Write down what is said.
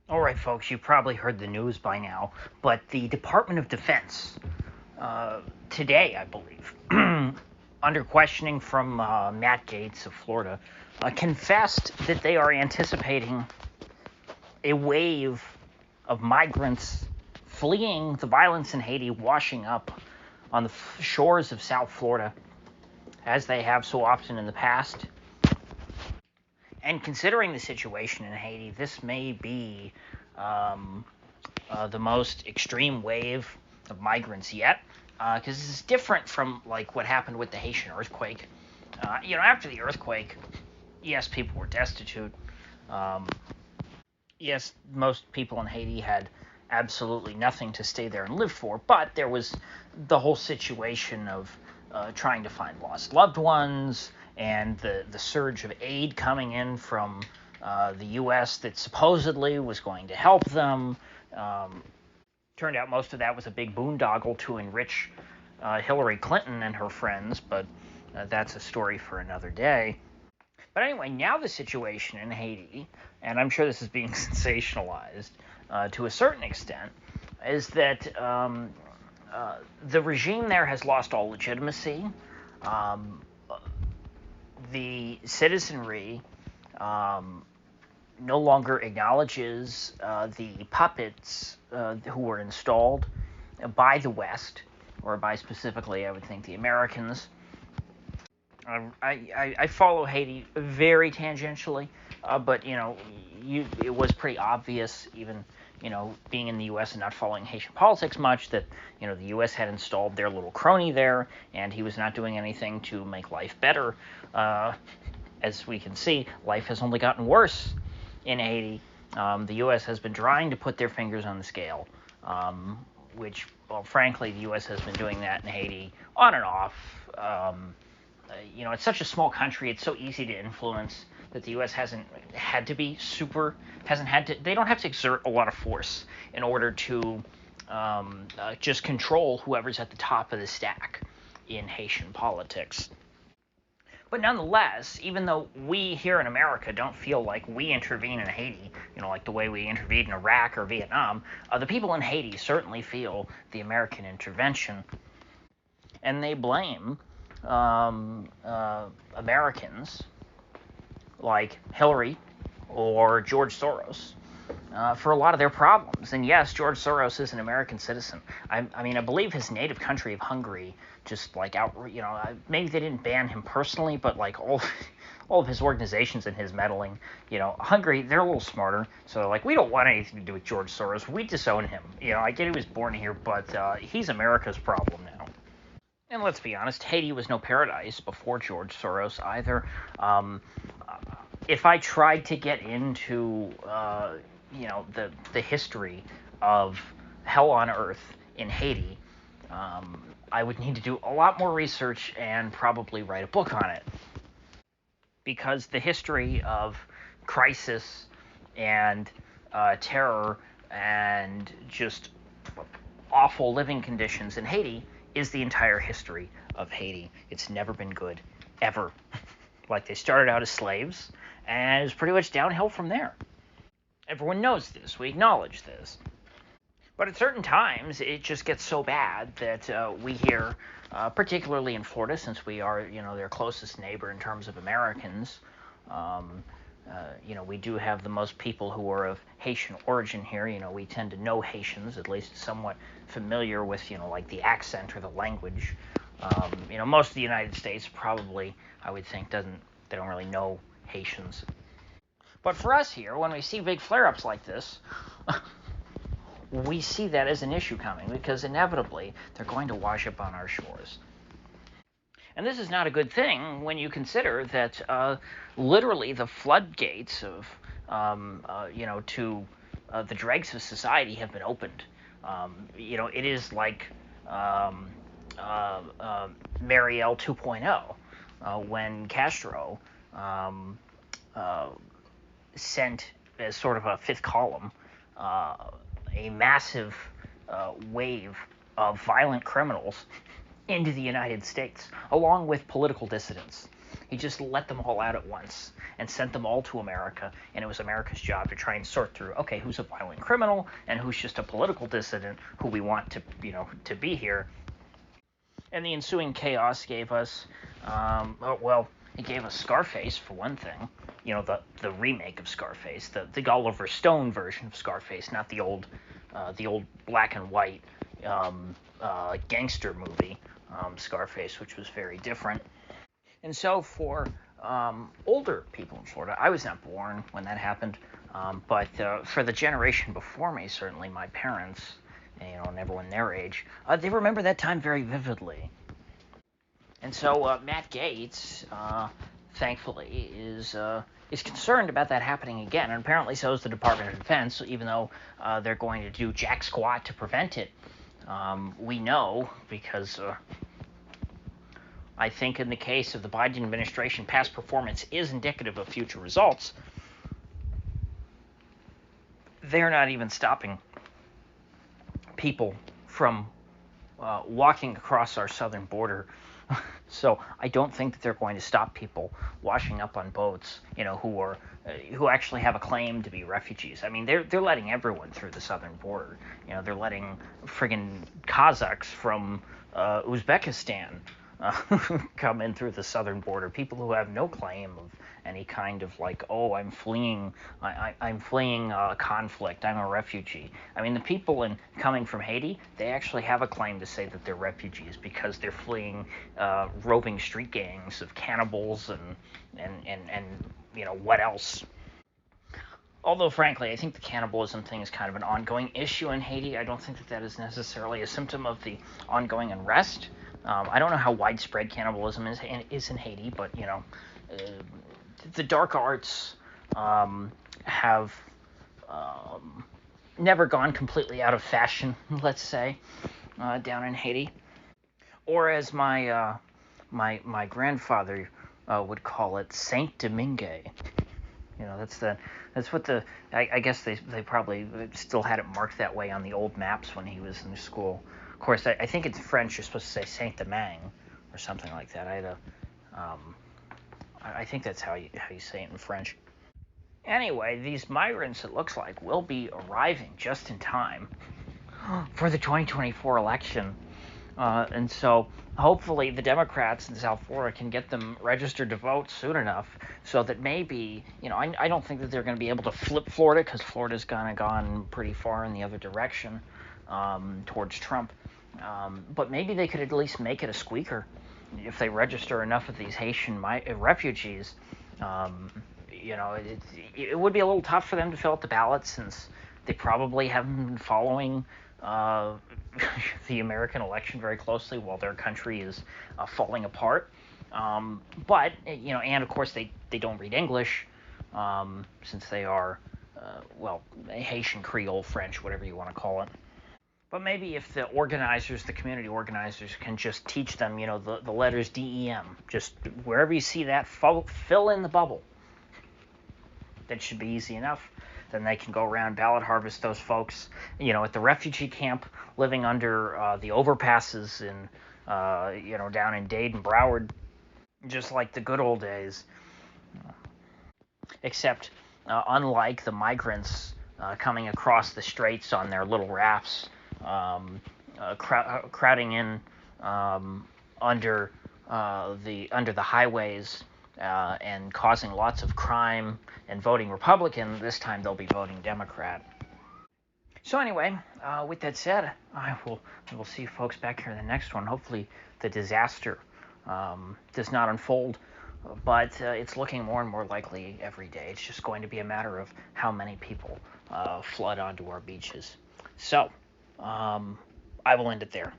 All right, folks, you've probably heard the news by now, but the Department of Defense, today, I believe, under questioning from Matt Gaetz of Florida, confessed that they are anticipating a wave of migrants fleeing the violence in Haiti, washing up on the shores of South Florida, as they have so often in the past. And considering the situation in Haiti, this may be the most extreme wave of migrants yet, because this is different from like what happened with the Haitian earthquake. After the earthquake, yes, people were destitute. Um, yes, most people in Haiti had absolutely nothing to stay there and live for, but there was the whole situation of trying to find lost loved ones and the surge of aid coming in from the U.S. that supposedly was going to help them. Turned out most of that was a big boondoggle to enrich Hillary Clinton and her friends, but that's a story for another day. But anyway, now the situation in Haiti, and I'm sure this is being sensationalized to a certain extent, is that the regime there has lost all legitimacy. Um, the citizenry no longer acknowledges the puppets who were installed by the West, or by specifically, I would think, the Americans. I follow Haiti very tangentially, but it was pretty obvious, even being in the U.S. and not following Haitian politics much, that the U.S. had installed their little crony there, and he was not doing anything to make life better. As we can see, life has only gotten worse in Haiti. The U.S. has been trying to put their fingers on the scale, which, well, frankly, the U.S. has been doing that in Haiti on and off. It's such a small country; it's so easy to influence that the U.S. hasn't had to be they don't have to exert a lot of force in order to just control whoever's at the top of the stack in Haitian politics. But nonetheless, even though we here in America don't feel like we intervene in Haiti, like the way we intervened in Iraq or Vietnam, the people in Haiti certainly feel the American intervention, and they blame Americans like Hillary or George Soros for a lot of their problems. And yes, George Soros is an American citizen. I believe his native country of Hungary just like maybe they didn't ban him personally, but like all of his organizations and his meddling, Hungary, they're a little smarter. So like, we don't want anything to do with George Soros. We disown him. I get he was born here, but he's America's problem now. And let's be honest, Haiti was no paradise before George Soros either. If I tried to get into, the history of hell on earth in Haiti, I would need to do a lot more research and probably write a book on it. Because the history of crisis and terror and just awful living conditions in Haiti is the entire history of Haiti. It's never been good, ever. Like, they started out as slaves, and it's pretty much downhill from there. Everyone knows this. We acknowledge this. But at certain times, it just gets so bad that we hear, particularly in Florida, since we are, their closest neighbor in terms of Americans, we do have the most people who are of Haitian origin here. We tend to know Haitians, at least somewhat familiar with, like the accent or the language. Most of the United States probably, I would think, they don't really know Haitians. But for us here, when we see big flare-ups like this, we see that as an issue coming, because inevitably they're going to wash up on our shores. And this is not a good thing when you consider that literally the floodgates of, to the dregs of society have been opened. It is like Marielle 2.0, when Castro sent, as sort of a fifth column, a massive wave of violent criminals into the United States, along with political dissidents. He just let them all out at once and sent them all to America, and it was America's job to try and sort through, okay, who's a violent criminal and who's just a political dissident who we want to, to be here. And the ensuing chaos gave us, it gave us Scarface for one thing. The remake of Scarface, the Oliver Stone version of Scarface, not the old black and white gangster movie Scarface, which was very different. And so for older people in Florida, I was not born when that happened, but for the generation before me, certainly my parents, and everyone their age, they remember that time very vividly. And so Matt Gaetz, thankfully, is concerned about that happening again, and apparently so is the Department of Defense, even though they're going to do jack squat to prevent it. We know because I think in the case of the Biden administration, past performance is indicative of future results. They're not even stopping people from walking across our southern border. So I don't think that they're going to stop people washing up on boats, who actually have a claim to be refugees. I mean, they're letting everyone through the southern border. They're letting friggin' Kazakhs from Uzbekistan come in through the southern border. People who have no claim of any kind of I'm fleeing conflict. I'm a refugee. I mean, the people coming from Haiti, they actually have a claim to say that they're refugees because they're fleeing roving street gangs of cannibals and what else. Although, frankly, I think the cannibalism thing is kind of an ongoing issue in Haiti. I don't think that is necessarily a symptom of the ongoing unrest. I don't know how widespread cannibalism is in Haiti, but the dark arts have never gone completely out of fashion, let's say, down in Haiti. Or as my grandfather would call it, Saint Domingue. That's what I guess they probably still had it marked that way on the old maps when he was in school. Of course, I think in French you're supposed to say Saint Domingue or something like that. I think that's how you say it in French. Anyway, these migrants, it looks like, will be arriving just in time for the 2024 election. And so hopefully the Democrats in South Florida can get them registered to vote soon enough so that maybe, I don't think that they're going to be able to flip Florida because Florida's kind of gone pretty far in the other direction towards Trump. But maybe they could at least make it a squeaker if they register enough of these Haitian refugees. It would be a little tough for them to fill out the ballots since they probably haven't been following the American election very closely while their country is falling apart. But and of course they don't read English since they are Haitian Creole, French, whatever you want to call it. But maybe if the community organizers, can just teach them, the letters DEM, just wherever you see that, fill in the bubble. That should be easy enough. Then they can go around ballot harvest those folks, at the refugee camp, living under the overpasses in, down in Dade and Broward, just like the good old days. Except, unlike the migrants coming across the straits on their little rafts, crowding in under the highways and causing lots of crime and voting Republican, this time they'll be voting Democrat. So anyway, with that said, I will see you folks back here in the next one. Hopefully the disaster does not unfold, but it's looking more and more likely every day. It's just going to be a matter of how many people flood onto our beaches. So I will end it there.